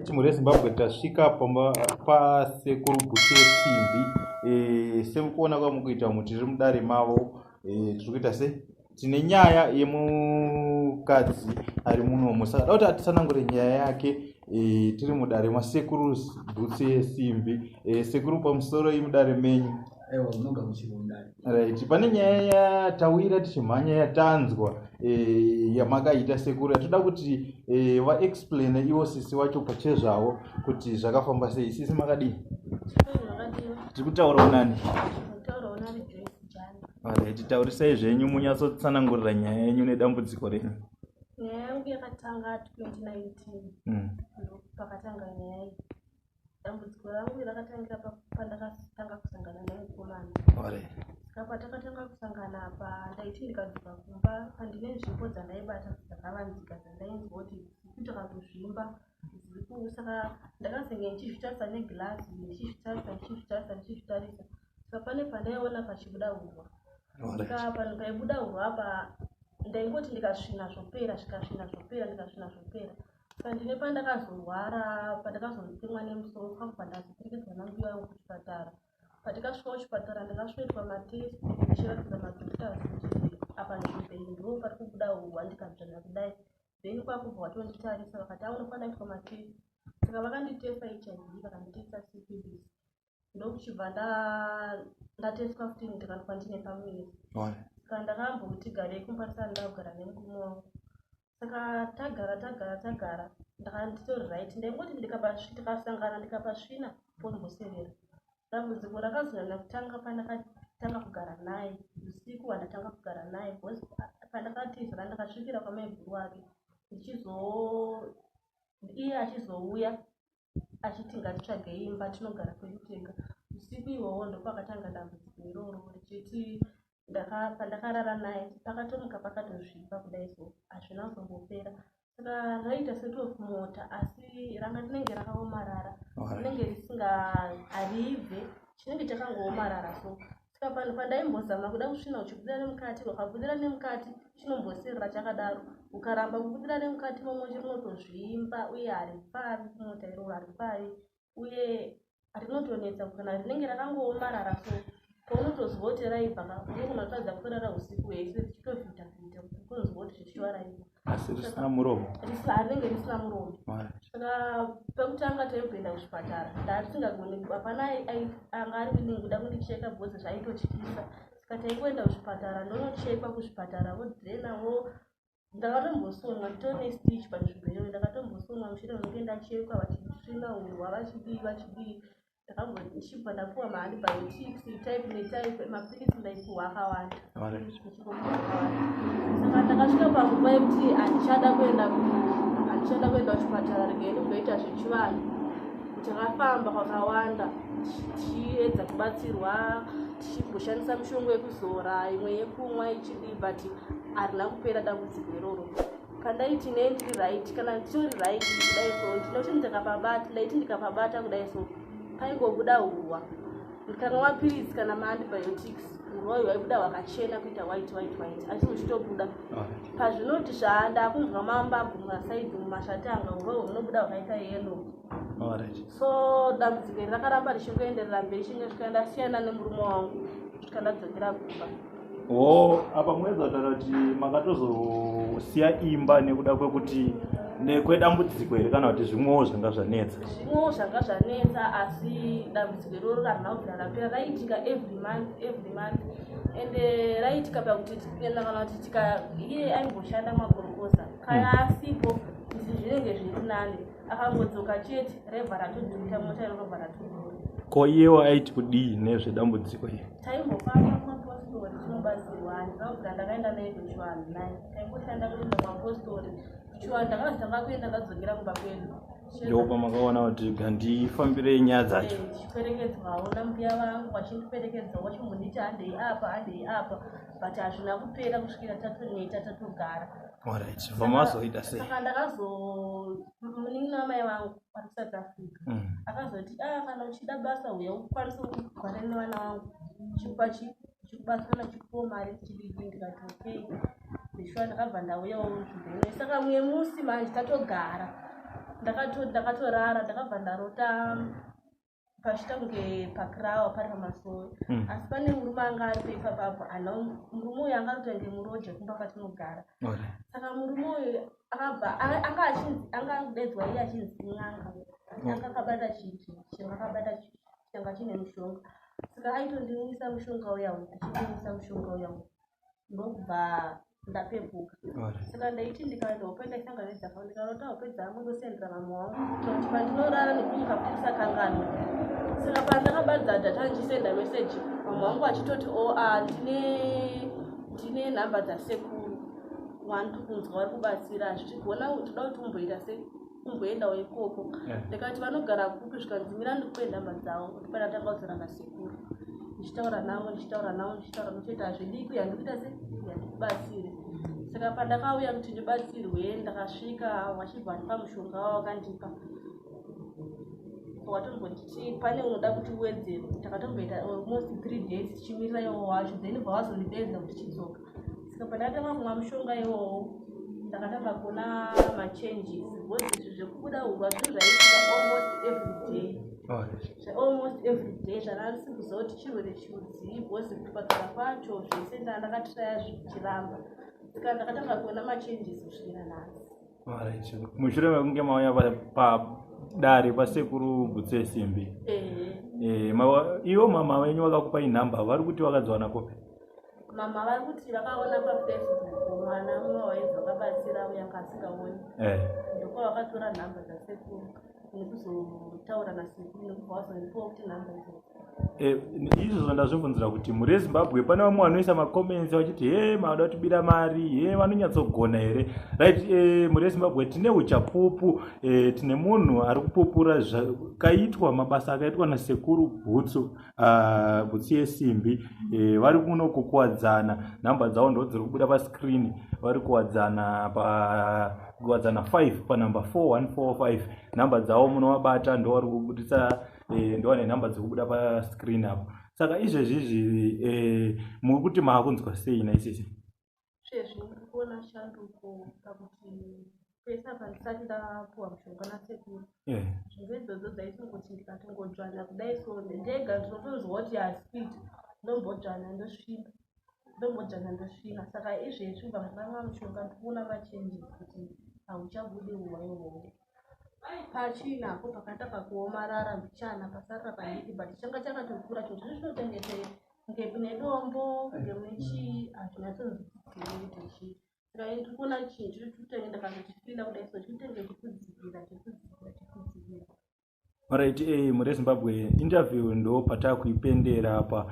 timu reZimbabwe tasvika pasekuru Bvute Simbi. Semukuona kwamukuita muti tiri mudare mavo, tiri kuita se tine nyaya yemukadzi ari munomu, saka da kuti atisanangure nyaya yake. Tiri mudare masekuru Bvute Simbi. Sekuru pamusoro imudare menyu. Right, pane nyaya yatawira tichimhanya yatanzwa yamakaita sekuru, toda kuti vaexplain ivo sisi wacho pachezvavo kuti zvakafamba sei. Sisi makadini? Tiri kutaura nani? Alright, taurisai zvenyu munyatsotsanangurira nyaya yenyu nedambudziko renyu. Nyaya yangu yakatanga 2019 pakatanga nyaya iyi. Dambudziko rangu rakatangira pandakatanga kusangana nemukomana. Saka patakatanga kusangana apa ndaiti ndikadzoka kumba pandine nzvimbo dzandaibata dzakavanzika dzandainzwa kuti kutoka kuzvimba saka ndakazenge ndichizvitarisa negirasi ndichizvitarisa. Saka pane pandaiona pachibuda urwa. Saka panhu paibuda urwa apa ndaingoti ndikasvina zvopera ndikasvina. Saka ndine pandakazorwara pandakazonzimwa nemusoro kwabva ndazopfekedzwa nambuya wangu kuchipatara. Patikasvika kuchipatara ndakasvetswa matesti ndichiratidza madhokita kuti apa nzvimbo ndo pari kubuda urwa ndikabvana kudai. Then kwakubva vatonditarisa vakati unofanira kuitwa matesti. Saka vakanditesta HIV vakanditesta syphilis. Ndokuchibva ndateswa futi ndikaonekwa ndine pamuviri. Saka ndakamboti garei kumbatsa ndakugara nemurume wangu. Saka tagara ndakanditori right ndaingoti ndikasangana ndikapasvina pomboserera. Dambudziko rakazonyanya kutanga pandakatanga kugara naye usiku wandatanga kugara naye because pandakatizira ndakasvikira kwamaibhuru wake iye achizouya achiti ngatitsvage imba tinogara kwedu tega. Usiku iwowo ndopakatanga dambudziko iroro richiti pandakarara naye pakatomuka pakatozvipa kudai so hazvina kuzombopera. Saka raita setofumota asi ranga rinenge rakaomarara rinenge haribve chinenge chakangoomarara so. Saka panhu pandaimbozama kuda kusvina uchibudira nemukati ukabudira nemukati chinomboserera chakadaro ukaramba kubudira nemukati momwe rinotozvimba uye haripari fumota iroro haripari uye rinotonetsa kana rinenge rakangoomarara so paunotozwa kuti raibva kakuye unotadza kurara usiku hwese tichitovhita kunzwa kuti zvichiva raibva asi risina muromo rinenge risina muromo. Saka pekutanga taikuenda kuchipatara ndatisingagoni hapana anga ari willing kuda kundicheka bhozi zvaitotyisa. Saka taikuenda kuchipatara ndonochekwa kuchipatara vodhirenawo ndakatombosonwa nditone stitch panzvimbo iyoyo ndakatombosonwa mushure mekunge ndachekwa vachisvina urwa vachidii ndichibva ndapuwa maantibiotics type netype mapilisi ndaipuwa akawanda. Saka ndakasvika panguva yekuti handichada kuenda kuchipatara regaini kundoita zvechivanhu. Takafamba kwakawanda tichiedza kubatsirwa tichigoshandisa mishonga yekuzora imwe yekumwa ichidii but harina kupera dambudziko iroro. Kandaiti nei ndiri right kana nditori right kudai so ndinoti ndaiti ndikapabata kudai so paingobuda urwa. Ndikamwa mapirisi kana maantibiotics urwa uyu waibuda hwakachena kuita white asi uchitobuda. Pazvinoti ndakunzwa mambabvu mumasaidhi mumashatanga urwa uyu hunobuda hwakaita yellow. So dambudziko iri rakaramba richingoenderera mberi chinge ndasiyana nemurume wangu kusvika ndadzokera kumba. Apa mwedza kutaura kuti makatozosiya imba nekuda kwekuti nekwedambudziko iri kana kuti zvimwewo zvanga zvanetsa asi dambudziko iroro harina kubvira rapera. Raiitika every month ende raiitika pakuti kana kuti iye aimboshanda magorokosa kaya asipo izvi zvinenge zviri nani akangodzoka chete rebva ratodhurika mota irobva ratodhura. Ko iyewo aiti kudii nezvedambudziko iri? Taimbofamba mapostori tinobatsirwa ndinobvira ndakaenda naye kuchivanhu naye taingoshanda kuenda mapostori kuchivanhu ndakazotanga kuenda ndadzokera kumba kwedu. Ndopa makaona kuti ngandifambire nyaya dzacho ndichiperekedzwawo nambuya vangu vachindiperekedzawo vachimbonditi handei apa but hazvina kupera kusvikira tatoneta tatogara. Vamazoita sei? Saka ndakazomunin'ina wamai vangu vari South Africa akazoti kana uchida basa uya ukwanise kugara nevana vangu chikubatsira chikuwo mari tichidiki. Ndikati okay ndishuwa ndakabva ndauyawo nzvimbo ino. Saka mumwe musi manje tatogara ndakatorara ndakabva ndarota pachitange pakirawa pari pamasoro asi pane murume anga ari peipapapo murume uyu anga arutange muroja kumba kwatinogara saka murume uyu anga angudedzwa iye achinzi n'anga anga akabata chiti changa chine mushonga saka aitondinwisa mushonga uya achindinwisa mushonga uya ndokubva ndapepuka saka ndaiti ndikaenda upe ndaisanganidza ndikarota upe dzangu ndosendera mama wangu kuti pandinorara nekumuka kuti sakangano saka pandakabadza data ndichisenda meseji mama wangu achitoti ndine nhamba dzasekuru wandiri kunzwa vari kubatsira zvichigona toda kuti umboita se umboendawo ikoko ndikati vanogara kupi zvikanzimira ndikupe nhamba dzavo kuti panatanga kudzora nasekuru ndichitaura navo ndichiti hazvidiki yandikuita se yandikubatsire saka pandakauya kuti ndibatsirwe ndakasvika wachibva ndipa mushonga wavo wakandipa watombotiti pane unoda kuti uwedzere takatomboita almost 3 days tichimirira iwowo wacho then bva wazondipedza kuti chidzoka saka pandakatanga kumwa mushonga iwowo ndakatanga kuona machanges bcause zvekubuda urwa zviro zvaitika almost every day zvanandisi kuziva kuti chirwere chiudzii bcause kupadzira kwacho zvese ndandakatiraya zvichiramba saka ndakatanga kuona machanges kusvikira nhasi mushure mekunge mauya padare pasekuru Butse Simbi ivo mama venyu vakakupai nhamba vari kuti vakadziwana kopi mama vari kuti vakaona pafacebook mwana mumwe waizva vakabatsira uya kasingaoni ndokwa vakatora nhamba dzasekuru nekuzotaura nasekuru nekubva vazondipawo kuti nhamba izvozvo ndazvibvunzira kuti muri Zimbabwe pane vamwe vanoisa makoments vachiti mauda kutibira mari vanonyatsogona here right muri Zimbabwe tine uchapupu tine munhu ari kupupura zvakaitwa mabasa akaitwa nasekuru Butse Simbi vari kuno kukuwadzana nhamba dzavo ndo dziri kubuda pascreen vari kuwadzana 5 panhamba 4145 nhamba dzavo munovabata ndo vari kubudisa ndowane nhamba dzikubuda pascreen apo saka izvezvizvi muri kuti maakunzwa sei naisisi sezvo muri kuona shanduko pakuti pesa pandisati ndapuwa mushonga nasekuru zvinhu idzodzo dzaisingoti ndikatongodzvanya kudai so ndega ndinotonzwa kuti haspiti ndombodzvanya ndosvina saka izvezvi ubva ndamwa mushonga ndikuona machanges kuti hauchabudi uwa iwowo pachinapo pakatanga kuomarara mbichana pasarira padiki but changa chakatokura kuti zvinotengete ngemune dombo ngemune chii hazvinyatsonzikuti chii saka ndikuona chinhu chiri kutenge ndakazochifila kudai so chitenge chikudzikira Alright, muri Zimbabwe interview ndo patakuipendera apa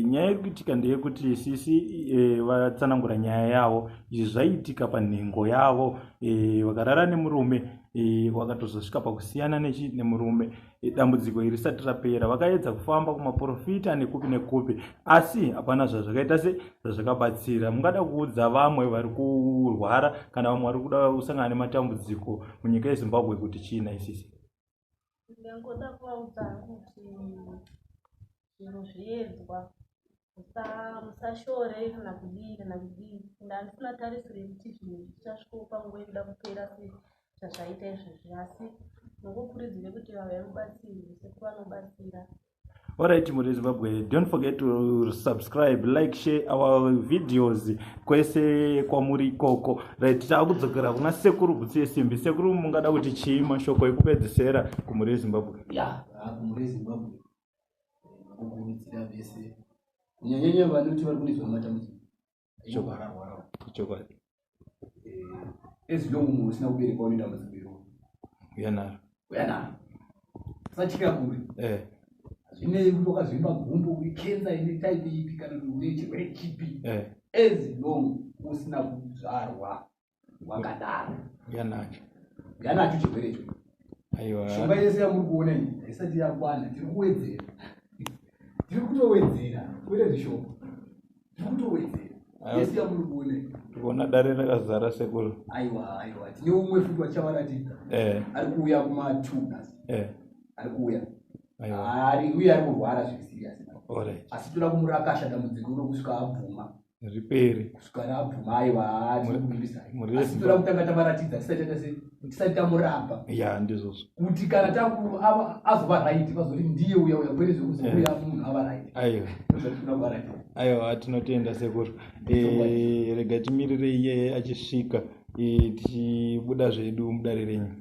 nyaya yekuitika ndeyekuti sisi vatsanangura nyaya yavo izvi zvaitika panhengo yavo vakarara nemurume vakatozosvika pakusiyana nemurume dambudziko iri risati rapera vakaedza kufamba kumaprofita nekupi nekupi asi hapana zvazvakaita sezvakabatsira mungada kuudza vamwe vari kurwara kana vamwe vari kuda kusangana nematambudziko munyika yeZimbabwe kuti chiina isisi ndingangoda kuvaudza kuti zviro zviedzwa musashore kana kudii ndandisina tarisire kuti zvinhu zvichasvikawo panguva yekuda kupera sezvazvaita izvezvi asi nongokurudzire kuti vave mubatsiri sekuru vanobatsira. Alright, muri Zimbabwe, don't forget to subscribe, like, share our videos kwese kwamuri koko. Right, takudzokera kuna sekuru Butse Simbi. Sekuru mungada kuti chii mashoko ekupedzisira kumuri Zimbabwe? Kumuri Zimbabwe. Kukurudzira vese. Kunyanyanya vanoti vari kunizwa matambudziko. Chokwadi. Ezilongo munhu usina kubereka unoenda muzibiro. Uyanaro. Sachika kuri. Zvine wakazvimba gumbo uikenza ine type ipi kana une chirwere chipi ezilongo usina kuzvarwa wakadaro yanacho chirwere icho. Aiwa. Shonga yese yamuri kuona iyi isati yakwana tiri kuwedzera. Tiri kutowedzera kwete zvishoma. Tiri kutowedzera. Yese yamuri kuona iyi. Tikuona dare rakazara sekuru. Aiwa. Tine umwe futi wachavaratidza. Ari kuuya kuma-tunas. Ari kuuya. Uye ari kurwara zviri serious. Asi toda kumurakasha dambudziko rokusvika abvuma. Riperi. Kusvika abvuma aiwa tiri kumirisa. Asi toda kutanga tavaratidza tisati taita sei. tisati tamuramba ya ndizvozvo kuti kana takuru azova right vazoti ndiye uya kwete zvekuzokuya munhu ava right aiwa tinotenda sekuru rega timirire iye achisvika tichibuda zvedu mudare renyu.